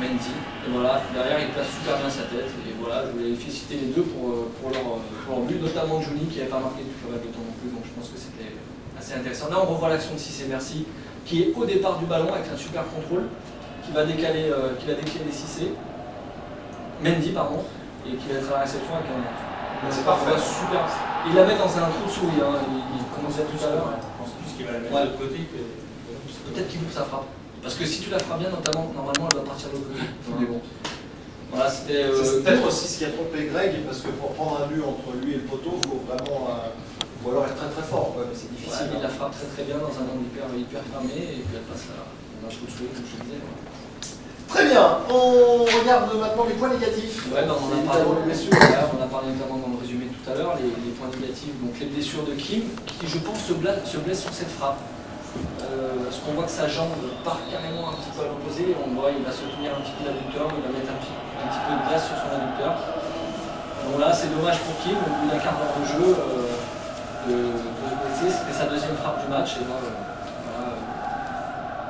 Mendy. Et voilà, derrière il place super bien sa tête. Et voilà, je voulais féliciter les deux pour leur but, notamment Johnny qui n'avait pas marqué depuis pas mal de temps non plus. Donc je pense que c'était assez intéressant. Là on revoit l'action de Cissé Merci qui est au départ du ballon avec un super contrôle qui va décaler Cissé. Mendy pardon, et qui va être à la réception avec un. C'est parfait. Super. Ils la mettent dans un trou de souris, hein. Comme on disait tout à l'heure. Je pense plus qu'il va la mettre de l'autre côté que. Peut-être qu'il loupe sa frappe. Parce que si tu la feras bien, normalement elle va partir de l'autre côté. Mais bon. Voilà, c'était. C'est peut-être aussi ce qui a trompé Greg, parce que pour prendre un but entre lui et le poteau, il faut vraiment. Ou alors être très très fort, mais c'est difficile. Ouais, il la frappe très bien dans un angle hyper fermé, et puis elle passe là. On a un trou de souris, comme je disais. Très bien, on regarde maintenant les points négatifs. Ouais, ben, on a parlé notamment dans le résumé tout à l'heure, les points négatifs, donc les blessures de Kim, qui je pense se blesse sur cette frappe. Parce qu'on voit que sa jambe part carrément un petit peu à l'opposé, on voit il va se tenir un petit peu l'adducteur, il va mettre un petit peu de graisse sur son adducteur. Donc là c'est dommage pour Kim, au bout d'un quart d'heure de jeu, de se blesser, c'était sa deuxième frappe du match, et là, voilà,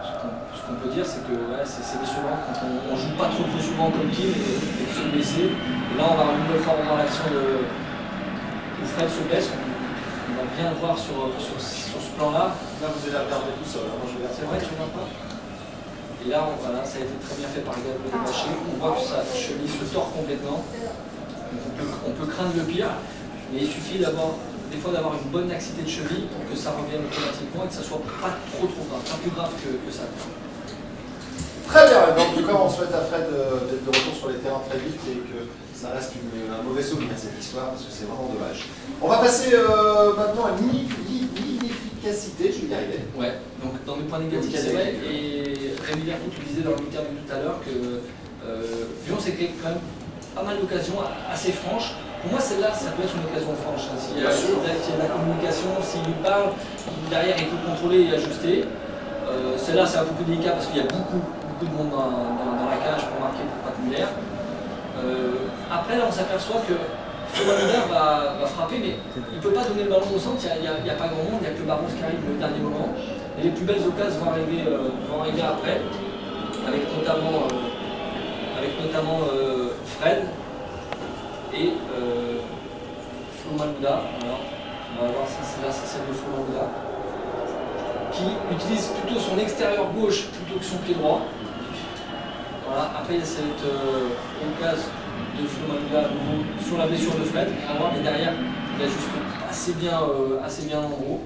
ce qu'on peut dire c'est que ouais, c'est décevant quand on ne joue pas trop souvent comme Kim et de se blesser. Et là on va une nouvelle fois revoir l'action où Fred se blesse. On va bien le voir sur ce plan-là. Là, vous allez regarder tout seul. C'est vrai, tu ne vois pas. Et là, voilà, ça a été très bien fait par Gabriel Debaché. On voit que sa cheville se tord complètement. On peut craindre le pire, mais il suffit des fois d'avoir une bonne laxité de cheville pour que ça revienne automatiquement et que ça ne soit pas trop grave, pas plus grave que ça. Très bien, en tout cas, on souhaite à Fred d'être de retour sur les terrains très vite et que ça reste un mauvais souvenir cette histoire, parce que c'est vraiment dommage. On va passer maintenant à l'inefficacité, je vais y arriver. Ouais, donc dans les points négatifs, c'est vrai, et Rémi Bertou, tu disais dans l'interview tout à l'heure que Lyon s'est créé quand même pas mal d'occasions assez franches. Pour moi, celle-là, ça peut être une occasion franche. Hein. S'il y a la communication, s'il lui parle, derrière il peut contrôler et ajuster. Celle-là, c'est un peu plus délicat parce qu'il y a beaucoup de monde dans la cage pour marquer pour Pat Müller. Après, là, on s'aperçoit que Florent Müller va frapper, mais il ne peut pas donner le ballon au centre, il n'y a pas grand monde, il n'y a que Barros qui arrive au dernier moment. Et les plus belles occasions vont arriver après, avec notamment Fred et Flo Malouda. Alors, on va voir si c'est celle de Flo Malouda, qui utilise plutôt son extérieur gauche plutôt que son pied droit. Voilà. Après, il y a cette occasion de Flo Malouda à nouveau sur la blessure de Fred, mais derrière, il ajuste assez bien en gros.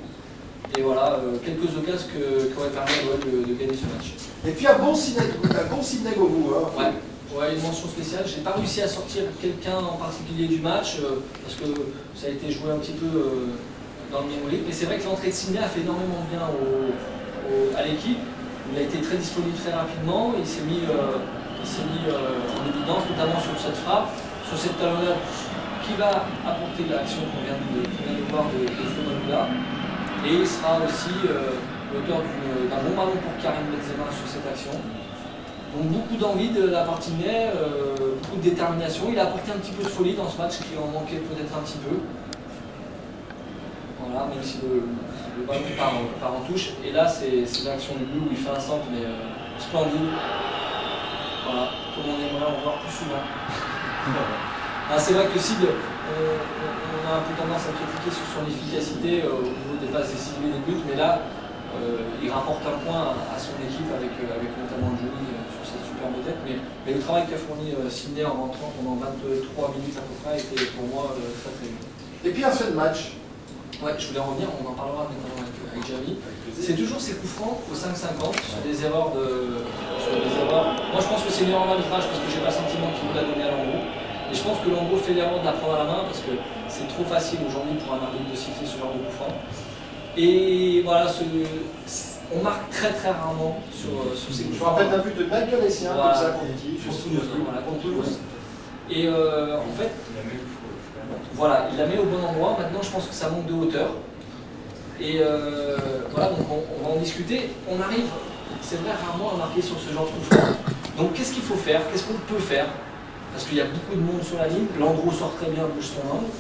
Et voilà, quelques occasions qui auraient permis à l'OL de gagner ce match. Et puis un bon Sidney au bout. Hein. Ouais, une mention spéciale. J'ai pas réussi à sortir quelqu'un en particulier du match, parce que ça a été joué un petit peu dans le même rythme. Mais c'est vrai que l'entrée de Sidney a fait énormément de bien à l'équipe. Il a été très disponible très rapidement, il s'est mis en évidence, notamment sur cette frappe, sur cette talonnade qui va apporter l'action qu'on vient de voir de Flo Malouda. Et il sera aussi l'auteur d'un bon ballon pour Karim Benzema sur cette action. Donc beaucoup d'envie de la part de Sidney, beaucoup de détermination. Il a apporté un petit peu de folie dans ce match qui en manquait peut-être un petit peu. Voilà, même si le ballon part en touche. Et là, c'est l'action du but où il fait un centre, mais splendide. Voilà, comme on aimerait en voir plus souvent. C'est vrai que Sid, on a un peu tendance à critiquer sur son efficacité au niveau des passes décisives et des buts, mais là, il rapporte un point à son équipe avec notamment Johnny sur cette superbe tête. Mais le travail qu'a fourni Sidney en rentrant pendant 23 minutes à peu près était pour moi très très bien. Et puis un fait de match. Ouais, je voulais revenir, on en parlera maintenant avec Javi. C'est toujours ces coups francs au 5,50 sur des erreurs Moi je pense que c'est une erreur d'arbitrage parce que j'ai pas le sentiment qu'il vous l'a donné à Langros. Et je pense que Langros fait l'erreur de la prendre à la main parce que c'est trop facile aujourd'hui pour un arbitre de siffler ce genre de coup franc. Et voilà, on marque très rarement sur ces coups francs. Je me rappelle d'un but de Michael Essien, comme ça qu'on dit, contre Toulouse. Et en fait, voilà, il la met au bon endroit. Maintenant, je pense que ça manque de hauteur. Et voilà, donc on va en discuter. On arrive, c'est vrai, rarement à marquer sur ce genre de coup franc. Donc, qu'est-ce qu'il faut faire? Qu'est-ce qu'on peut faire? Parce qu'il y a beaucoup de monde sur la ligne. Landreau sort très bien, bouge son angle.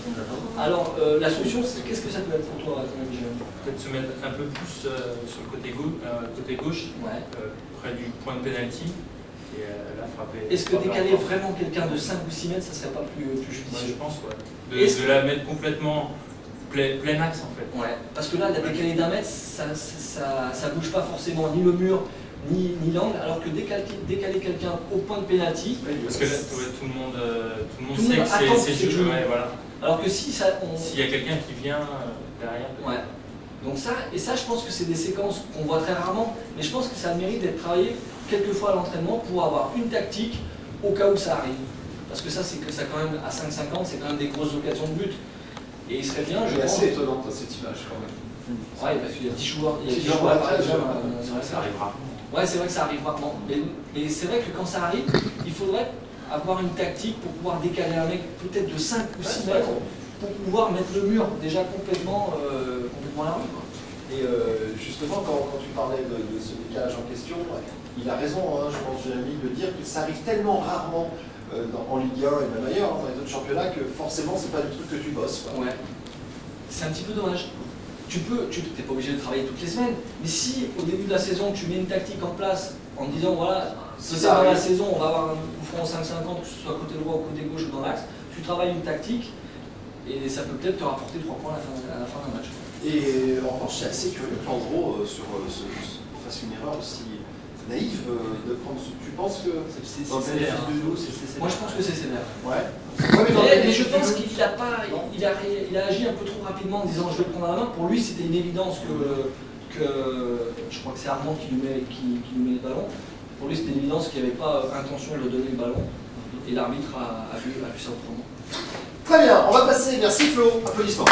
Alors, la solution, qu'est-ce que ça peut être pour toi, à ton avis, Jérémy? Peut-être se mettre un peu plus sur le côté gauche, ouais. Près du point de pénalty. et là frapper. Est-ce que décaler vraiment quelqu'un de 5 ou 6 mètres, ça serait pas plus Moi, judicieux? je pense, ouais. De la mettre complètement plein axe en fait. Ouais, parce que là, la décalée d'1 mètre, ça bouge pas forcément ni le mur, ni l'angle, alors que décaler quelqu'un au point de pénalty. Parce que là, tout le monde sait que c'est le jeu. Ouais, voilà. Alors que si ça. S'il y a quelqu'un qui vient derrière. Ouais. Donc ça, et ça, je pense que c'est des séquences qu'on voit très rarement, mais je pense que ça mérite d'être travaillé quelques fois à l'entraînement pour avoir une tactique au cas où ça arrive. Parce que ça, c'est que ça quand même, à 5,50, c'est quand même des grosses occasions de but. Et il serait bien, je pense. C'est assez étonnant cette image quand même. Ouais, parce qu'il y a 10 joueurs, par exemple. Ça arrivera. Ouais, c'est vrai que ça arrive rarement. Mais c'est vrai que quand ça arrive, il faudrait avoir une tactique pour pouvoir décaler un mec peut-être de 5 ou 6 mètres pour pouvoir mettre le mur déjà complètement à la rue. Et justement, quand tu parlais de ce décalage en question, il a raison, hein, je pense, Jérémy, de dire que ça arrive tellement rarement en Ligue 1 et même ailleurs, dans les autres championnats, que forcément, c'est pas du truc que tu bosses. Quoi. Ouais. C'est un petit peu dommage. Tu n'es pas obligé de travailler toutes les semaines, mais si au début de la saison, tu mets une tactique en place en disant, voilà, si c'est dans la saison, on va avoir un coup franc en 5,50, que ce soit côté droit ou côté gauche ou dans l'axe, tu travailles une tactique et ça peut peut-être te rapporter 3 points à la fin d'un match. Et en revanche, c'est assez curieux qu'Andro fasse une erreur aussi naïve de prendre ce. Tu penses que c'est sévère? Moi je pense que c'est sévère. Ouais. Mais je pense qu'il a agi un peu trop rapidement en disant je vais le prendre à la main. Pour lui, c'était une évidence que je crois que c'est Armand qui lui met le ballon. Pour lui, c'était une évidence qu'il n'y avait pas intention de donner le ballon. Et l'arbitre a vu ça autrement. Très bien, on va passer. Merci Flo. Applaudissements.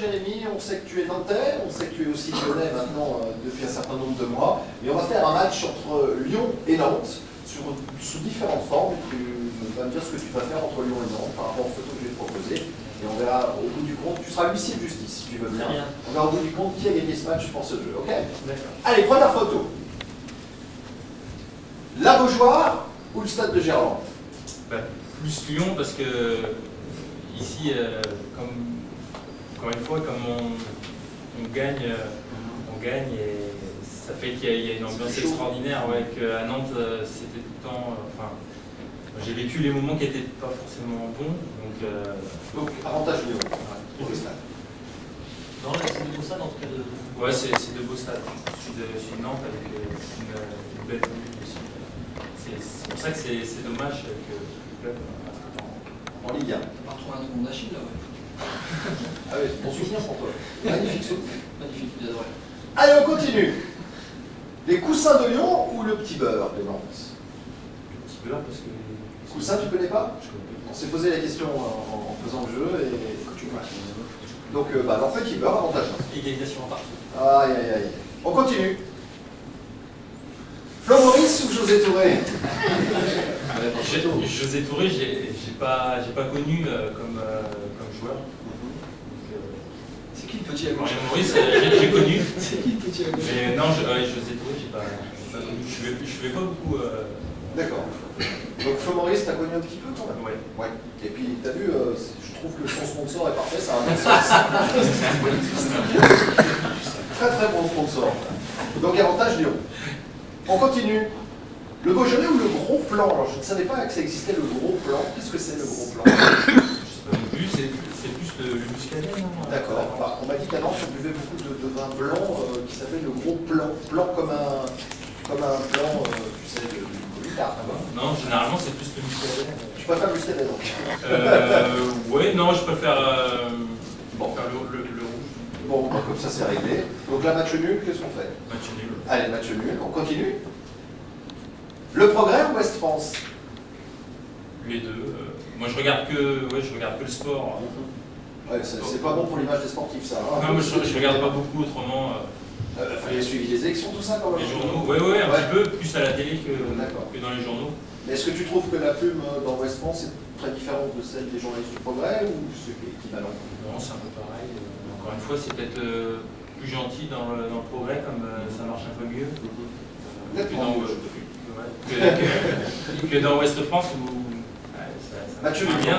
Jérémy, on sait que tu es nantais, on sait que tu es aussi lyonnais maintenant depuis un certain nombre de mois, mais on va faire un match entre Lyon et Nantes sous différentes formes. Tu vas me dire ce que tu vas faire entre Lyon et Nantes par rapport aux photos que je vais te proposer, et on verra au bout du compte. Tu seras l'huissier de justice si tu veux bien. On verra au bout du compte qui a gagné ce match pour ce jeu, ok? Allez, première photo. La Beaujoire ou le stade de Gerland? Plus Lyon parce que ici, encore une fois, comme on gagne et ça fait qu'il y a une ambiance extraordinaire. Ouais, qu'à Nantes, c'était tout le temps. J'ai vécu les moments qui n'étaient pas forcément bons. Donc avantage Lyon pour le stade. Non, là, c'est de beaux stades en tout cas de. Ouais, c'est de beaux stades. Je suis de Nantes avec une belle vue aussi. C'est pour ça que c'est dommage que le club en Ligue 1. On va retrouver un tournoi d'Achille là, ouais. Ah oui, bon souvenir pour toi. Magnifique souvenir. Magnifique, j'adore. Allez, on continue. Les coussins de Lyon ou le petit beurre de Nantes? Le petit beurre parce que. Coussins, tu connais pas? Je connais pas. On s'est posé la question en faisant le jeu et tu connais. Donc, dans le petit beurre, avantage. Égalisation en partout. Aïe, aïe, aïe. On continue. Flo Maurice ou José Touré? José Touré, j'ai pas connu comme joueur. C'est qui le petit à gauche? Maurice, j'ai connu. C'est qui le petit à gauche? Mais non, José Touré, j'ai pas connu. Je vais pas beaucoup. D'accord. Donc Flo Maurice, t'as connu un petit peu quand même? Ouais. Et puis, t'as vu, je trouve que son sponsor est parfait, ça a un bon sens. Très très bon sponsor. Donc avantage Lyon. On continue. Le Beaujolais ou le gros plan? Alors je ne savais pas que ça existait le gros plan. Qu'est-ce que c'est le gros plan? Je sais pas non plus, c'est plus le muscadet, non? D'accord. Bah, on m'a dit qu'à Nantes on buvait beaucoup de vin blanc qui s'appelle le gros plan. Plan comme un plan, tu sais, de guitare. Non, généralement c'est plus le muscadet. Tu préfères le muscadet donc? Oui, non, je préfère faire le rouge. Bon, bah, comme ça c'est réglé. Donc là, match nul, qu'est-ce qu'on fait? Match nul. Allez, match nul, on continue. Le Progrès ou Ouest France? Les deux. Moi je regarde que le sport. Ouais, c'est pas bon pour l'image des sportifs ça. Hein. Non, mais je regarde pas beaucoup autrement. Fallait suivre les élections, tout ça quand même. Les journaux, oui, un petit peu, plus à la télé que dans les journaux. Mais est-ce que tu trouves que la plume dans Ouest France est très différente de celle des journalistes du Progrès ou c'est équivalent? Non, c'est un peu pareil. Encore une fois, c'est peut-être plus gentil dans le Progrès, comme ça marche un peu mieux. Que dans Ouest France où ça match marche bien.